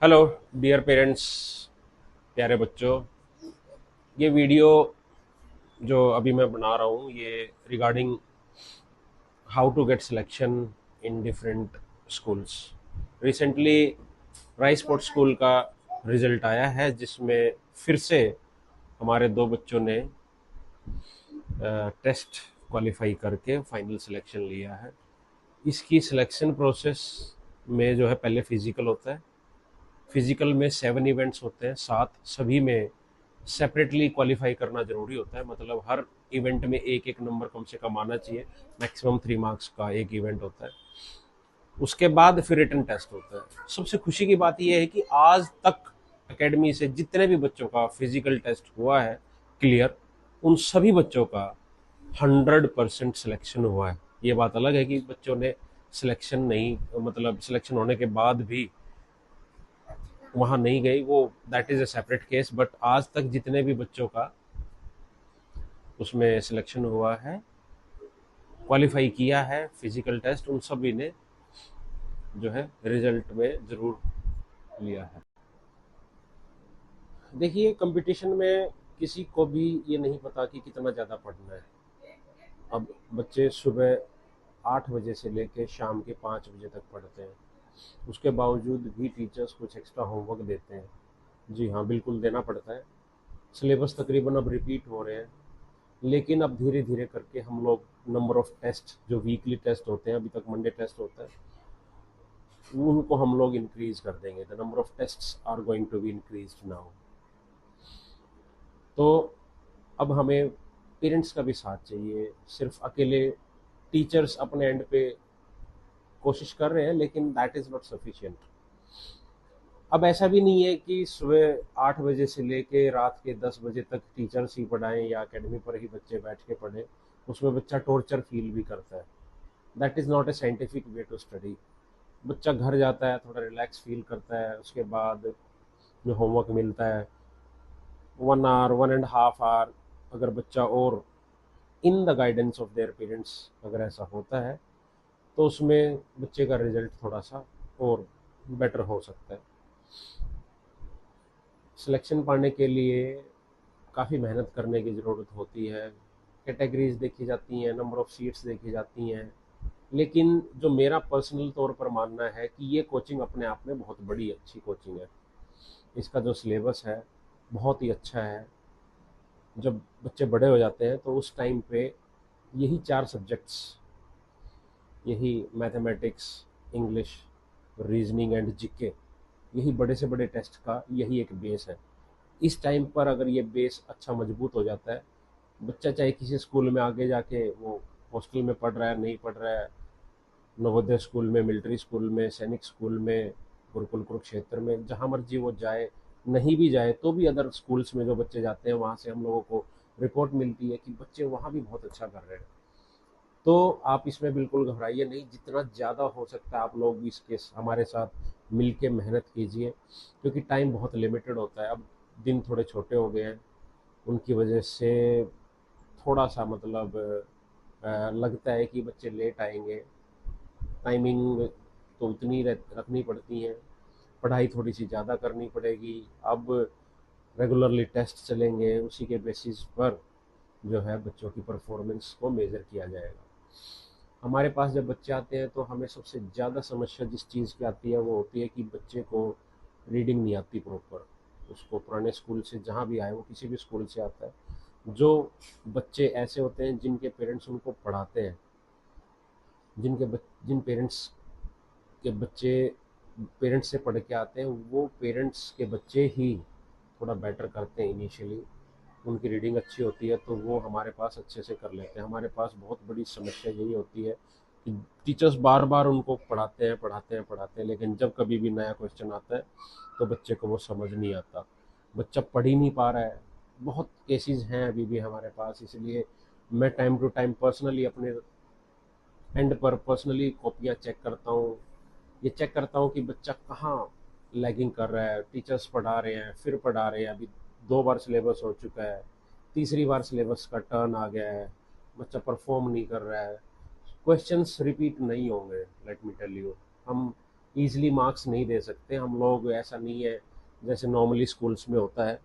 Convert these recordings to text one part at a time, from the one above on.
Hello dear parents, प्यारे बच्चों। ये वीडियो जो अभी मैं बना रहा हूँ ये regarding how to get selection in different schools. Recently rice sport school का रिजल्ट आया है जिसमें फिर से हमारे दो बच्चों ने टेस्ट क्वालिफाई करके फाइनल सिलेक्शन लिया है। इसकी सिलेक्शन प्रोसेस में जो है पहले फिजिकल होता है। फिजिकल में 7 इवेंट्स होते हैं, 7 सभी में सेपरेटली क्वालिफाई करना जरूरी होता है। मतलब हर इवेंट में एक एक नंबर कम से कम आना चाहिए। मैक्सिमम 3 मार्क्स का एक इवेंट होता है। उसके बाद फिर रिटन टेस्ट होता है। सबसे खुशी की बात यह है कि आज तक एकेडमी से जितने भी बच्चों का फिजिकल टेस्ट हुआ है क्लियर, उन सभी बच्चों का 100% सिलेक्शन हुआ है। ये बात अलग है कि बच्चों ने सिलेक्शन नहीं, मतलब सिलेक्शन होने के बाद भी वहां नहीं गई, वो that is a separate case. But आज तक जितने भी बच्चों का उसमें सिलेक्शन हुआ है, क्वालिफाई किया है फिजिकल टेस्ट, उन सभी ने जो है रिजल्ट में जरूर लिया है। देखिए, कंपटीशन में किसी को भी ये नहीं पता कि कितना ज़्यादा पढ़ना है। अब बच्चे सुबह 8 बजे से लेकर शाम के 5 बजे तक पढ़ते हैं, उसके बावजूद भी टीचर्स कुछ एक्स्ट्रा होमवर्क देते हैं। जी हाँ, बिल्कुल देना पड़ता है। सिलेबस तकरीबन अब रिपीट हो रहे हैं, लेकिन अब धीरे धीरे करके हम लोग नंबर ऑफ टेस्ट जो वीकली टेस्ट होते हैं, अभी तक मंडे टेस्ट होता है, उनको हम लोग इंक्रीज कर देंगे। The number of tests are going to be increase now. तो अब हमें पेरेंट्स का भी साथ चाहिए। सिर्फ अकेले टीचर्स अपने एंड पे कोशिश कर रहे हैं, लेकिन दैट इज़ नॉट सफिशिएंट। अब ऐसा भी नहीं है कि सुबह 8 बजे से लेके रात के 10 बजे तक टीचर्स ही पढ़ाएं या एकेडमी पर ही बच्चे बैठ के पढ़ें। उसमें बच्चा टॉर्चर फील भी करता है। That is not a scientific way to study. बच्चा घर जाता है, थोड़ा रिलैक्स फील करता है, उसके बाद जो होमवर्क मिलता है 1 आवर 1.5 आवर, अगर बच्चा और in the guidance of their parents अगर ऐसा होता है तो उसमें बच्चे का रिजल्ट थोड़ा सा और बेटर हो सकता है। सिलेक्शन पाने के लिए काफ़ी मेहनत करने की ज़रूरत होती है। कैटेगरीज देखी जाती हैं, नंबर ऑफ़ सीट्स देखी जाती हैं। लेकिन जो मेरा पर्सनल तौर पर मानना है कि ये कोचिंग अपने आप में बहुत बड़ी अच्छी कोचिंग है। इसका जो सिलेबस है बहुत ही अच्छा है। जब बच्चे बड़े हो जाते हैं तो उस टाइम पे यही 4 सब्जेक्ट्स, यही mathematics, English, reasoning and GK, यही बड़े से बड़े टेस्ट का यही एक बेस है। इस टाइम पर अगर ये बेस अच्छा मजबूत हो जाता है, बच्चा चाहे किसी स्कूल में आगे जाके वो हॉस्टल में पढ़ रहा है, नहीं पढ़ रहा है, नवोदय स्कूल में, मिलिट्री स्कूल में, सैनिक स्कूल में, गुरुकुल कुरुक्षेत्र में, जहाँ मर्जी वो जाए, नहीं भी जाए तो भी अदर स्कूल्स में जो बच्चे जाते हैं वहाँ से हम लोगों को रिपोर्ट मिलती है कि बच्चे वहाँ भी बहुत अच्छा कर रहे हैं। तो आप इसमें बिल्कुल घबराइए नहीं। जितना ज़्यादा हो सकता है आप लोग इसके हमारे साथ मिल के मेहनत कीजिए, क्योंकि टाइम बहुत लिमिटेड होता है। अब दिन थोड़े छोटे हो गए हैं, उनकी वजह से थोड़ा सा मतलब लगता है कि बच्चे लेट आएंगे। टाइमिंग तो उतनी रखनी पड़ती है, पढ़ाई थोड़ी सी ज़्यादा करनी पड़ेगी। अब रेगुलरली टेस्ट चलेंगे, उसी के बेसिस पर जो है बच्चों की परफॉर्मेंस को मेज़र किया जाएगा। हमारे पास जब बच्चे आते हैं तो हमें सबसे ज़्यादा समस्या जिस चीज़ की आती है वो होती है कि बच्चे को रीडिंग नहीं आती प्रॉपर। उसको पुराने स्कूल से जहाँ भी आए, वो किसी भी स्कूल से आता है, जो बच्चे ऐसे होते हैं जिनके पेरेंट्स उनको पढ़ाते हैं, जिन पेरेंट्स के बच्चे पेरेंट्स से पढ़ के आते हैं, वो पेरेंट्स के बच्चे ही थोड़ा बेटर करते हैं इनिशियली। उनकी रीडिंग अच्छी होती है तो वो हमारे पास अच्छे से कर लेते हैं। हमारे पास बहुत बड़ी समस्या यही होती है कि टीचर्स बार बार उनको पढ़ाते हैं पढ़ाते हैं पढ़ाते हैं, लेकिन जब कभी भी नया क्वेश्चन आता है तो बच्चे को वो समझ नहीं आता, बच्चा पढ़ ही नहीं पा रहा है। बहुत केसेस हैं अभी भी हमारे पास। इसलिए मैं टाइम टू टाइम पर्सनली अपने एंड पर पर्सनली कॉपियाँ चेक करता हूँ। ये चेक करता हूँ कि बच्चा कहाँ लैगिंग कर रहा है। टीचर्स पढ़ा रहे हैं, फिर पढ़ा रहे हैं, अभी 2 बार सिलेबस हो चुका है, तीसरी बार सिलेबस का टर्न आ गया है, बच्चा परफॉर्म नहीं कर रहा है। क्वेश्चंस रिपीट नहीं होंगे, लेट मी टेल यू। हम ईजिली मार्क्स नहीं दे सकते हम लोग, ऐसा नहीं है जैसे नॉर्मली स्कूल्स में होता है,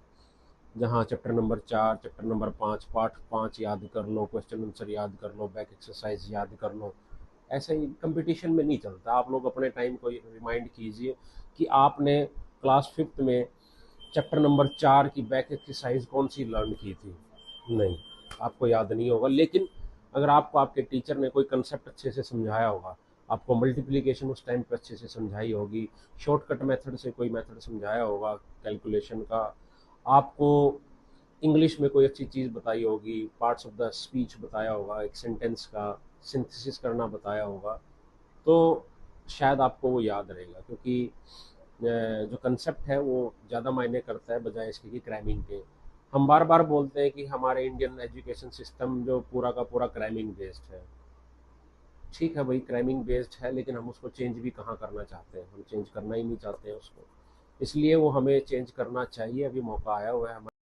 जहाँ chapter number 4, chapter number 5, part 5 याद कर लो, क्वेश्चन आंसर याद कर लो, बैक एक्सरसाइज याद कर लो। ऐसा ही कंपटीशन में नहीं चलता। आप लोग अपने टाइम को रिमाइंड कीजिए कि आपने क्लास 5th में चैप्टर नंबर 4 की बैक एक्सरसाइज कौन सी लर्न की थी। नहीं, आपको याद नहीं होगा। लेकिन अगर आपको आपके टीचर ने कोई कंसेप्ट अच्छे से समझाया होगा, आपको मल्टीप्लिकेशन उस टाइम पे अच्छे से समझाई होगी, शॉर्टकट मेथड से कोई मेथड समझाया होगा कैलकुलेशन का, आपको इंग्लिश में कोई अच्छी चीज़ बताई होगी, पार्ट्स ऑफ द स्पीच बताया होगा, एक सेंटेंस का सिंथेसिस करना बताया होगा, तो शायद आपको वो याद रहेगा। क्योंकि जो कंसेप्ट है वो ज़्यादा मायने करता है बजाय इसके कि क्रैमिंग के। हम बार बार बोलते हैं कि हमारे इंडियन एजुकेशन सिस्टम जो पूरा का पूरा क्रैमिंग बेस्ड है। ठीक है भाई, क्रैमिंग बेस्ड है, लेकिन हम उसको चेंज भी कहाँ करना चाहते हैं, हम चेंज करना ही नहीं चाहते हैं उसको। इसलिए वो हमें चेंज करना चाहिए, अभी मौका आया हुआ है हमारे